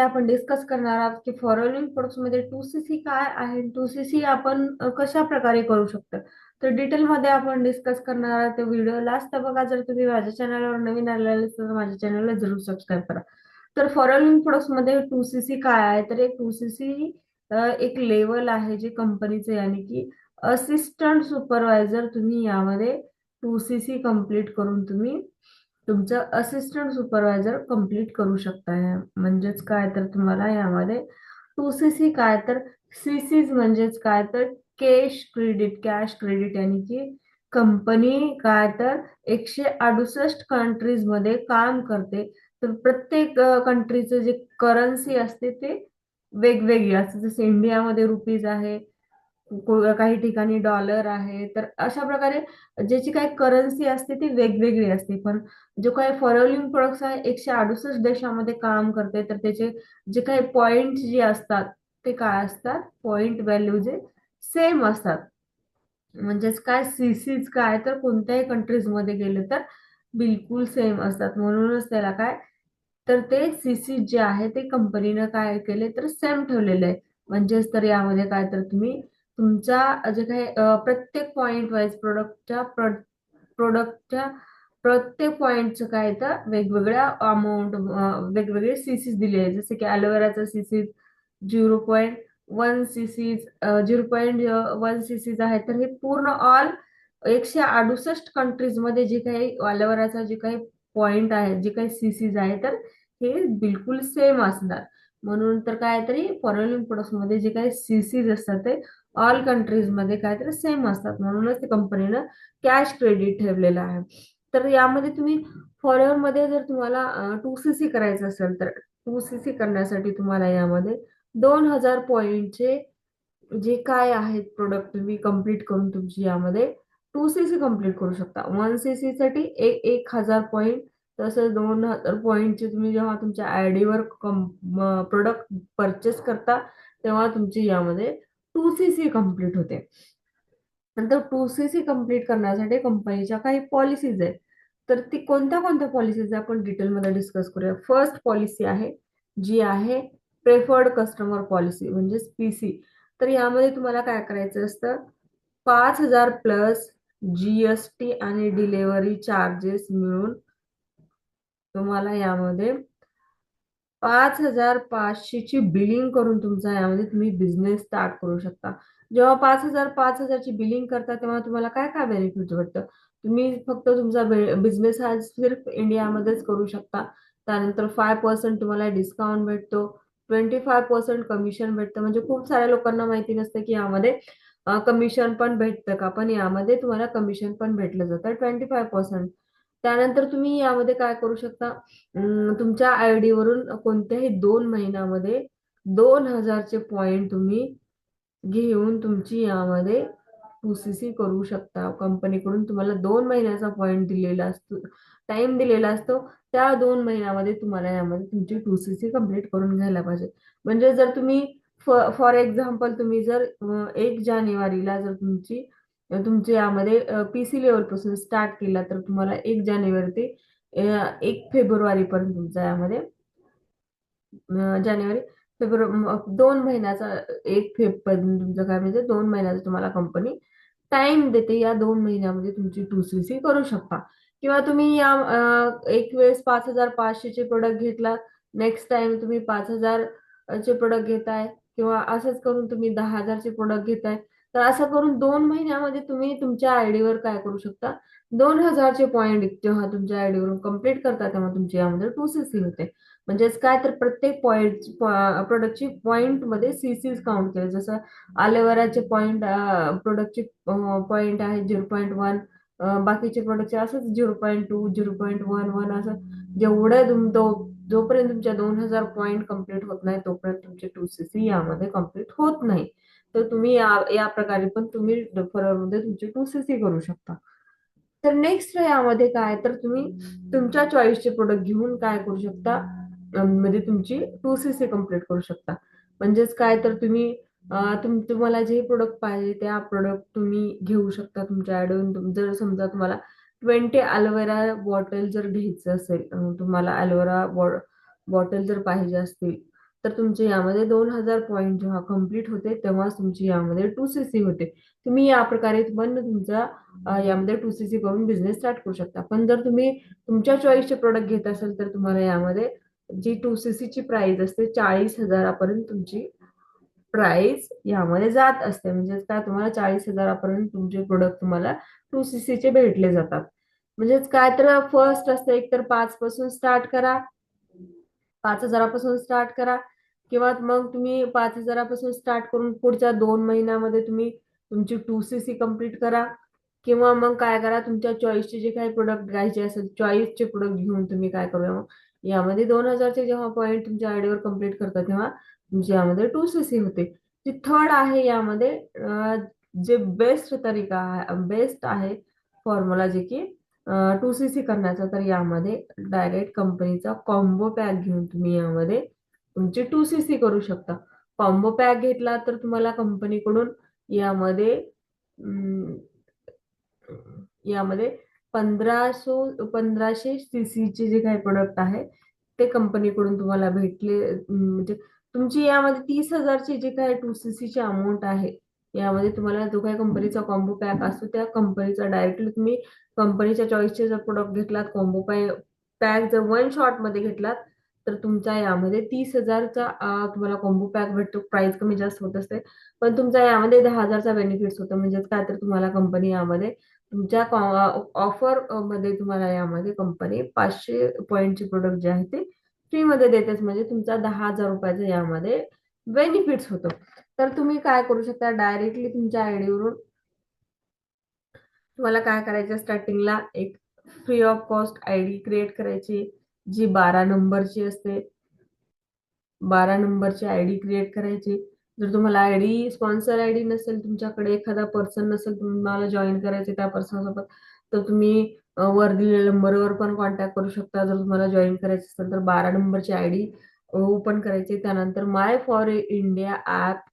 आपण डिस्कस करणार आहोत की फॉलोइंग प्रोडक्ट्स मध्ये 2CC काय आहे, 2CC आपण कशा प्रकारे करू शकतो. तर डिटेल मध्ये आपण डिस्कस करणार आहोत. व्हिडिओ लास्ट बघा. जर तुम्ही माझ्या चॅनलवर नवीन आलेले असाल तर माझ्या चॅनलला जरूर सबस्क्राईब करा. तर फॉलोइंग प्रोडक्ट्स मध्ये 2CC काय आहे, तर एक 2CC एक लेवल आहे जे कंपनीचे, यानी की असिस्टंट सुपरवायझर. तुम्ही यामध्ये 2CC कम्प्लीट करून तुम्ही तुमचं असिस्टंट सुपरवायझर कंप्लीट करू शकता. म्हणजेच काय, तर तुम्हाला यामध्ये 2CC काय, तर सीसीज म्हणजेच काय, तर कॅश क्रेडिट, यानी की कंपनी काय, तर 168 कंट्रीज मध्ये काम करते. तर प्रत्येक कंट्रीचं जे करन्सी असते ते वेगवेगळी असते. जसे इंडियामध्ये रुपीज आहे, काही ठिकाणी डॉलर आहे. तर अशा प्रकारे ज्याची काही करन्सी असते ती वेगवेगळी असते. पण जो काही फॉलोइंग प्रोडक्ट्स आहे 168 देशामध्ये काम करते, तर त्याचे जे काही पॉइंट जे असतात ते काय असतात, पॉइंट व्हॅल्यू जे सेम असतात. म्हणजेच काय, सीसीज काय, तर कोणत्याही कंट्रीज मध्ये गेले तर बिलकुल सेम असतात. म्हणूनच त्याला काय, तर ते सीसी जे आहे ते कंपनीनं काय केले, तर सेम ठेवलेले आहे. म्हणजेच तर यामध्ये काय, तर तुम्ही तुमचा जे काही प्रत्येक पॉइंट वाईज प्रोडक्टच्या प्रत्येक पॉइंटचं काय, तर वेगवेगळ्या अमाऊंट, वेगवेगळे सीसीज दिले आहे. जसे की अलोवेराचा सीसी 0.1 सीसीज, 0.1 सीसीज आहे. तर हे पूर्ण ऑल 168 कंट्रीज मध्ये जे काही अलोवेराचा जे काही पॉइंट आहे, जे काही सीसीज आहे, तर हे बिलकुल सेम असणार. म्हणून तर काहीतरी फॉरेन प्रोडक्ट्स मध्ये जे काही सीसीज असतात ते ऑल कंट्रीज मध्ये काहीतरी सेम असतात. म्हणूनच ते कंपनीनं कॅश क्रेडिट ठेवलेलं आहे. तर यामध्ये तुम्ही फॉरेन मध्ये जर तुम्हाला 2CC करायचं असेल, तर 2CC करण्यासाठी तुम्हाला यामध्ये 2000 पॉइंटचे जे काय आहेत प्रोडक्ट तुम्ही कंप्लीट करून तुमची यामध्ये 2CC कंप्लीट करू शकता. 1CC साठी 1000 पॉइंट, तसंच 2000 पॉइंटचे तुम्ही जेव्हा तुमच्या आयडी वर प्रोडक्ट परचेस करता तेव्हा तुमची यामध्ये 2CC कंप्लीट होते. नंतर 2CC कंप्लीट करण्यासाठी कंपनीच्या काही पॉलिसीज आहेत. तर ती कोणत्या कोणत्या पॉलिसीज आपण डिटेलमध्ये डिस्कस करूया. फर्स्ट पॉलिसी आहे जी आहे प्रेफर्ड कस्टमर पॉलिसी, म्हणजेच पीसी. तर यामध्ये तुम्हाला काय करायचं असतं, 5,000 प्लस जीएसटी आणि डिलेव्हरी चार्जेस मिळून तुम्हाला यामध्ये 5,500 ची बिलिंग करून तुमचा यामध्ये तुम्ही बिझनेस स्टार्ट करू शकता. जेव्हा 5,000 बिलिंग करता तेव्हा तुम्हाला काय काय बेनिफिट वाटतं. तुम्ही फक्त तुमचा बिझनेस हा सिर्फ इंडियामध्येच करू शकता. त्यानंतर 5% तुम्हाला डिस्काउंट भेटतो, 25% कमिशन भेटतं. म्हणजे खूप साऱ्या लोकांना माहिती नसतं की यामध्ये कमिशन पण भेटतं का, पण यामध्ये तुम्हाला कमिशन पण भेटलं जातं 25%. त्यानंतर तुम्ही यामध्ये काय करू शकता, तुमच्या आयडी वरून कोणत्याही 2 महिन्यामध्ये 2000 पॉइंट तुम्ही घेऊन तुमची यामध्ये 2CC करू शकता. कंपनीकडून तुम्हाला 2 महिन्याचा पॉइंट दिलेला असतो, टाइम दिलेला असतो. त्या 2 महिन्यामध्ये तुम्हाला यामध्ये तुमची 2CC कंप्लीट करून घ्यायला पाहिजे. म्हणजे जर तुम्ही फॉर एक्झाम्पल तुम्ही जर 1 जानेवारीला जर तुमची यामध्ये पीसी लेवल पासून स्टार्ट केला, तर तुम्हाला 1 जानेवारी ते 1 फेब्रुवारी पर्यंत तुमचा यामध्ये जानेवारी फेब्रुवारी 2 महिन्याचा, 1 फेब पर्यंत तुमचं काय, म्हणजे 2 महिन्याचा तुम्हाला कंपनी टाइम देते. या 2 महिन्यामध्ये तुमची 2CC करू शकता. किंवा तुम्ही या एक वेळेस 5,500 चे प्रोडक्ट घेतला, नेक्स्ट टाइम तुम्ही 5,000 चे प्रोडक्ट घेताय, किंवा असंच करून तुम्ही 10,000 चे प्रोडक्ट घेताय. तर असं करून 2 महिन्यामध्ये तुम्ही तुमच्या आयडीवर काय करू शकता, 2,000 चे पॉइंट जेव्हा तुमच्या आयडीवरून कंप्लीट करता तेव्हा तुमच्या यामध्ये 2CC होते. म्हणजेच काय, तर प्रत्येक पॉइंट प्रोडक्टची पॉइंट मध्ये सीसीज काउंट केले. जसं अलोवेराचे पॉइंट, प्रोडक्टची पॉइंट आहे 0.1, बाकीचे प्रोडक्टचे असंच 0.2, 0.11, असं जेवढे जोपर्यंत तुमच्या 2,000 पॉइंट कम्प्लीट होत नाही तोपर्यंत तुमचे 2CC यामध्ये कम्प्लीट होत नाही. तर तुम्ही या प्रकारे पण तुम्ही मध्ये तुमची 2CC करू शकता. तर नेक्स्ट यामध्ये काय, तर तुम्ही तुमच्या चॉईसचे प्रोडक्ट घेऊन काय करू शकता, म्हणजे तुमची 2CC कम्प्लीट करू शकता. म्हणजेच काय, तर तुम्ही तुम्हाला जे प्रोडक्ट पाहिजे त्या प्रोडक्ट तुम्ही घेऊ शकता तुमच्या ॲडवरून. जर समजा तुम्हाला 20 अलोवेरा बॉटल जर घ्यायचं असेल, तुम्हाला अलोवेरा बॉटल जर पाहिजे असतील, तर तुमचे यामध्ये 2000 पॉईंट जेव्हा कम्प्लीट होते तेव्हा तुमची यामध्ये 2cc होते. तुम्ही या प्रकारे पण तुमचा यामध्ये 2cc करून बिझनेस स्टार्ट करू शकता. पण जर तुम्ही तुमच्या चॉईसचे प्रोडक्ट घेत असाल तर तुम्हाला यामध्ये जी 2cc ची प्राइस असते 40,000पर्यंत तुमची प्राइस यामध्ये जात असते. म्हणजे काय, तुम्हाला 40,000पर्यंत तुमचे प्रोडक्ट तुम्हाला 2cc चे भेटले जातात. म्हणजेच काय, तर फर्स्ट असतं एक तर 5 पासून स्टार्ट करा, 5,000पासून स्टार्ट करा, किंवा मग तुम्ही 5,000पासून स्टार्ट करून पुढच्या 2 महिन्यामध्ये तुम्ही तुमची 2cc कम्प्लीट करा. किंवा मग काय करा, तुमच्या चॉईसचे जे काही प्रोडक्ट घ्यायचे असेल चॉईसचे प्रोडक्ट घेऊन तुम्ही काय करूया, मग यामध्ये 2,000चे जेव्हा पॉईंट तुमच्या आयडीवर कम्प्लीट करता तेव्हा तुमची यामध्ये 2cc होते. जी थर्ड आहे यामध्ये जे बेस्ट तरीका आहे, बेस्ट आहे फॉर्म्युला जे की 2cc करण्याचा, तर यामध्ये डायरेक्ट कंपनीचा कॉम्बो पॅक घेऊन तुम्ही यामध्ये तुमची 2cc करू शकता. कॉम्बो पॅक घेतला तर तुम्हाला कंपनीकडून यामध्ये यामध्ये 1500 सीसीचे जे काही प्रोडक्ट आहे ते कंपनीकडून तुम्हाला भेटले. म्हणजे तुमची यामध्ये 30,000ची जे काही 2cc अमाऊंट आहे, यामध्ये तुम्हाला जो काही कंपनीचा कॉम्बो पॅक असतो त्या कंपनीचा डायरेक्टली तुम्ही कंपनीच्या चॉईसचे जर प्रोडक्ट घेतलात, कॉम्बो पॅक जर वन शॉट मध्ये घेतलात तर तुमच्या यामध्ये 30,000चा तुम्हाला कॉम्बो पॅक भेटतो. प्राइस कमी जास्त होत असते, पण तुमचा यामध्ये 10,000चा बेनिफिट्स होतो. म्हणजे काय, तर तुम्हाला कंपनी यामध्ये तुमच्या ऑफर मध्ये तुम्हाला यामध्ये कंपनी 500 पॉईंटचे प्रोडक्ट जे आहे ते फ्री मध्ये देतेच. म्हणजे तुमचा 10,000 रुपयाचा यामध्ये बेनिफिट्स होतो. तर तुम्ही काय करू शकता, डायरेक्टली तुमच्या आयडीवरून तुम्हाला काय करायचं, स्टार्टिंगला एक free of cost ID create करायची, जी 12 नंबरची असते. 12 नंबरची आयडी क्रिएट करायची. जर तुम्हाला आयडी स्पॉन्सर आयडी नसेल, तुमच्याकडे एखादा पर्सन नसेल तुम्हाला जॉईन करायचे त्या पर्सन सोबत, तर तुम्ही वर दिलेल्या नंबरवर पण कॉन्टॅक्ट करू शकता. जर तुम्हाला जॉईन करायचे असेल तर 12 नंबरची आयडी ओपन करायची. त्यानंतर माय फॉर इंडिया ऍप